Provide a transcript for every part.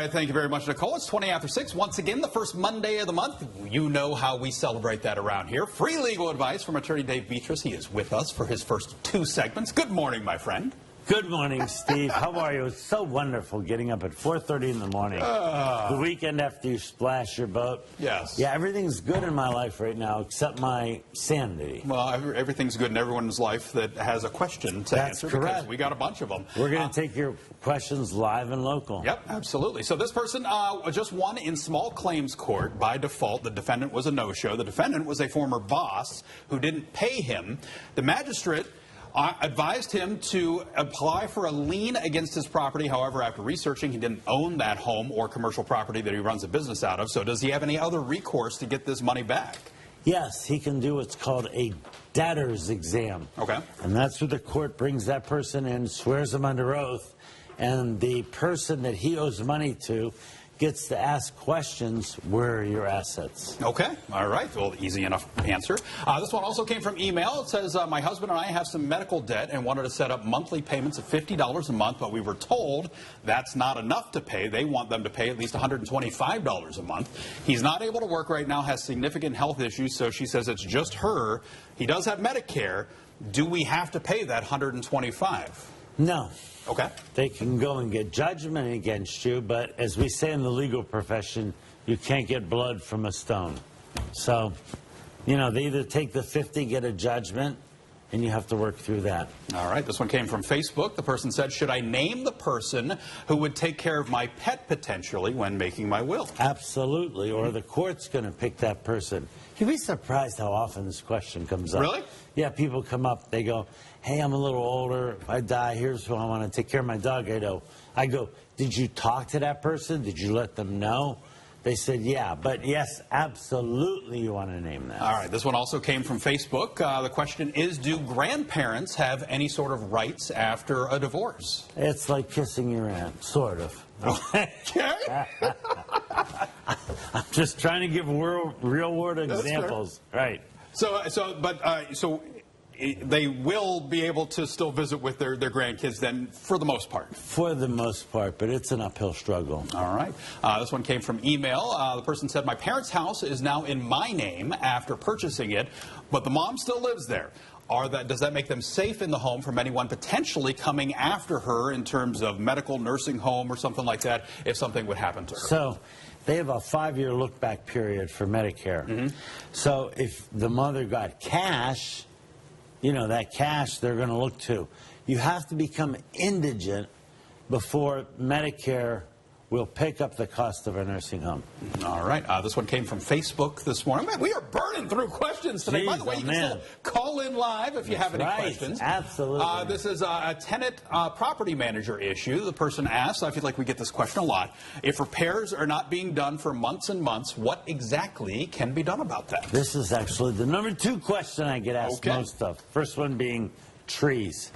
right, thank you very much, Nicole. It's 20 after 6. Once again, the first Monday of the month. You know how we celebrate that around here. Free legal advice from attorney Dave Beatrice. He is with us for his first 2 segments. Good morning, my friend. Good morning, Steve. How are you? It's so wonderful getting up at 4:30 in the morning. The weekend after you splash your boat. Yes. Yeah, everything's good in my life right now except my sanity. Well, everything's good in everyone's life that has a question to answer. Correct. Because we got a bunch of them. We're going to take your questions live and local. Yep, absolutely. So this person just won in small claims court by default. The defendant was a no-show. The defendant was a former boss who didn't pay him. The magistrate advised him to apply for a lien against his property. However, after researching, he didn't own that home or commercial property that he runs a business out of. So does he have any other recourse to get this money back? Yes, he can do what's called a debtor's exam. Okay. And that's where the court brings that person in, swears him under oath, and the person that he owes money to gets to ask questions, where are your assets? Okay. All right. Well, easy enough answer. This one also came from email. It says, my husband and I have some medical debt and wanted to set up monthly payments of $50 a month, but we were told that's not enough to pay. They want them to pay at least $125 a month. He's not able to work right now, has significant health issues, so she says it's just her. He does have Medicare. Do we have to pay that $125? No. Okay. They can go and get judgment against you, but as we say in the legal profession, you can't get blood from a stone. So, you know, they either take the 50, get a judgment, and you have to work through that. All right. This one came from Facebook. The person said, should I name the person who would take care of my pet potentially when making my will? Absolutely, or the court's going to pick that person. You'd be surprised how often this question comes up. Really? Yeah, people come up, they go, hey, I'm a little older. If I die, here's who I want to take care of my dog. I go, did you talk to that person? Did you let them know? They said, yeah, but yes, absolutely you want to name that. All right, this one also came from Facebook. The question is, do grandparents have any sort of rights after a divorce? It's like kissing your aunt, sort of. Okay. I'm just trying to give real-world examples. Right. So they will be able to still visit with their grandkids then, for the most part? For the most part, but it's an uphill struggle. All right. This one came from email. The person said, my parents' house is now in my name after purchasing it, but the mom still lives there. Does that make them safe in the home from anyone potentially coming after her in terms of medical, nursing home, or something like that, if something would happen to her? So they have a 5-year look-back period for Medicare. Mm-hmm. So if the mother got cash, you know, that cash they're going to look to. You have to become indigent before Medicare will pick up the cost of a nursing home. All right. This one came from Facebook this morning. Man, we are burning through questions today. Jeez, by the way, you can still call in live if you have any questions. Absolutely. This is a tenant property manager issue. The person asked, I feel like we get this question a lot, if repairs are not being done for months and months, what exactly can be done about that? This is actually the number 2 question I get asked most of. First one being trees.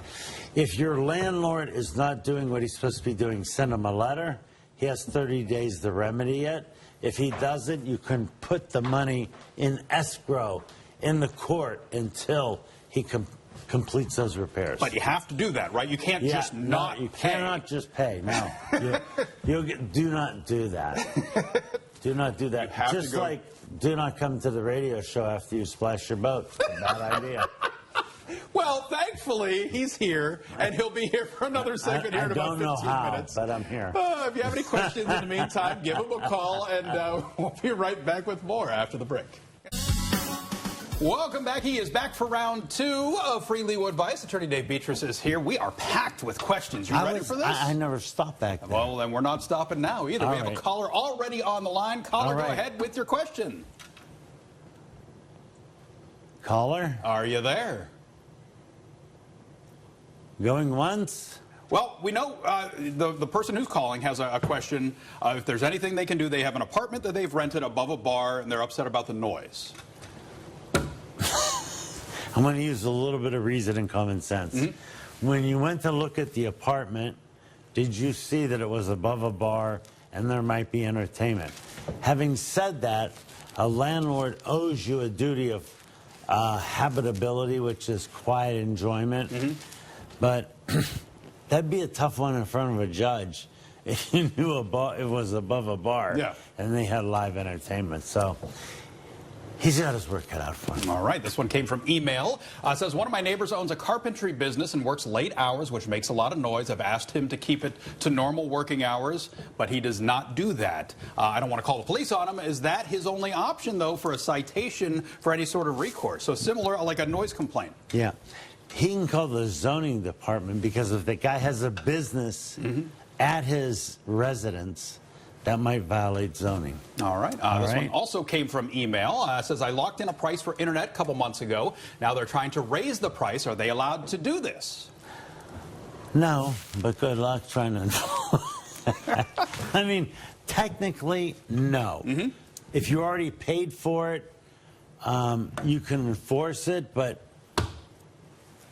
If your landlord is not doing what he's supposed to be doing, send him a letter. He has 30 days to remedy it. If he doesn't, you can put the money in escrow in the court until he completes those repairs. But you have to do that, right? You can't just not pay. You cannot just pay. No. Do not do that. Do not do that. Just like do not come to the radio show after you splash your boat. Bad idea. Well, thankfully, he's here, and he'll be here for another segment here in about 15 minutes. I don't know how, but I'm here. If you have any questions in the meantime, give him a call, and we'll be right back with more after the break. Welcome back. He is back for round 2 of Free Legal Advice. Attorney Dave Beatrice is here. We are packed with questions. You ready for this? I never stopped back there. Well, then we're not stopping now either. We have a caller already on the line. Caller, go ahead with your question. Caller? Are you there? Going once? Well, we know the person who's calling has a question. If there's anything they can do, they have an apartment that they've rented above a bar, and they're upset about the noise. I'm going to use a little bit of reason and common sense. Mm-hmm. When you went to look at the apartment, did you see that it was above a bar and there might be entertainment? Having said that, a landlord owes you a duty of habitability, which is quiet enjoyment. Mm-hmm. But that'd be a tough one in front of a judge. you knew it was above a bar. Yeah. And they had live entertainment. So he's got his work cut out for him. All right, this one came from email. It says, one of my neighbors owns a carpentry business and works late hours, which makes a lot of noise. I've asked him to keep it to normal working hours, but he does not do that. I don't want to call the police on him. Is that his only option, though, for a citation for any sort of recourse? So similar, like a noise complaint. Yeah. He can call the zoning department, because if the guy has a business at his residence, that might violate zoning. All right. This one also came from email. It says, I locked in a price for internet a couple months ago. Now they're trying to raise the price. Are they allowed to do this? No, but good luck trying to. I mean, technically, no. If you already paid for it, you can enforce it, but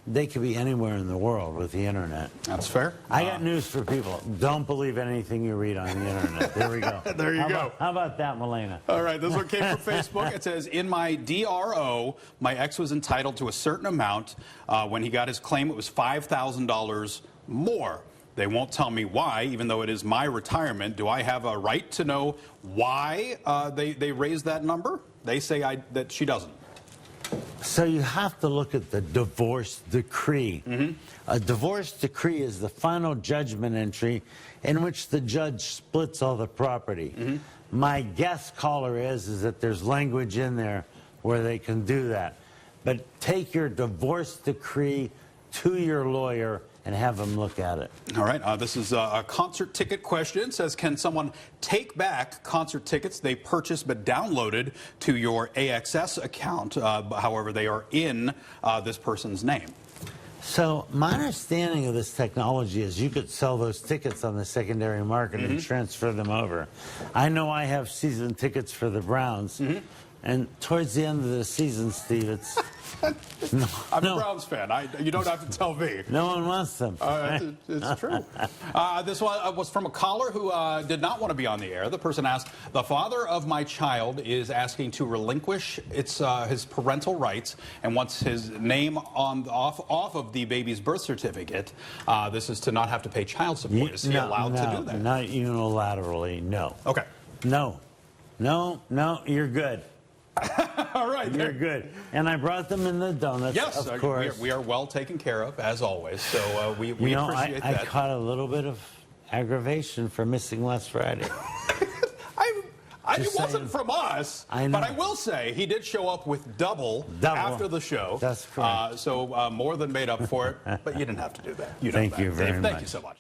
they could be anywhere in the world with the internet. That's fair. I got news for people. Don't believe anything you read on the internet. There we go. There you go. How about that, Milena? All right, this one came from Facebook. It says, in my DRO, my ex was entitled to a certain amount. When he got his claim, it was $5,000 more. They won't tell me why, even though it is my retirement. Do I have a right to know why they raised that number? They say that she doesn't. So you have to look at the divorce decree. A divorce decree is the final judgment entry in which the judge splits all the property. My guess, caller, is that there's language in there where they can do that. But take your divorce decree to your lawyer and have them look at it. All right. This is a concert ticket question. It says, can someone take back concert tickets they purchased but downloaded to your AXS account, however, they are in this person's name? So my understanding of this technology is you could sell those tickets on the secondary market and transfer them over. I know I have season tickets for the Browns, and towards the end of the season, Steve, it's... I'm a Browns fan. You don't have to tell me. No one wants them. It's true. This one was from a caller who did not want to be on the air. The person asked, the father of my child is asking to relinquish his parental rights and wants his name off of the baby's birth certificate. This is to not have to pay child support. Is he allowed to do that? Not unilaterally, no. Okay. No, you're good. All right. You're good. And I brought them in the donuts, yes, of course. We are well taken care of, as always. So we appreciate that. I caught a little bit of aggravation for missing last Friday. It wasn't from us, but I will say he did show up with double. After the show. That's correct. So more than made up for it, but you didn't have to do that. Thank you very much. Thank you so much.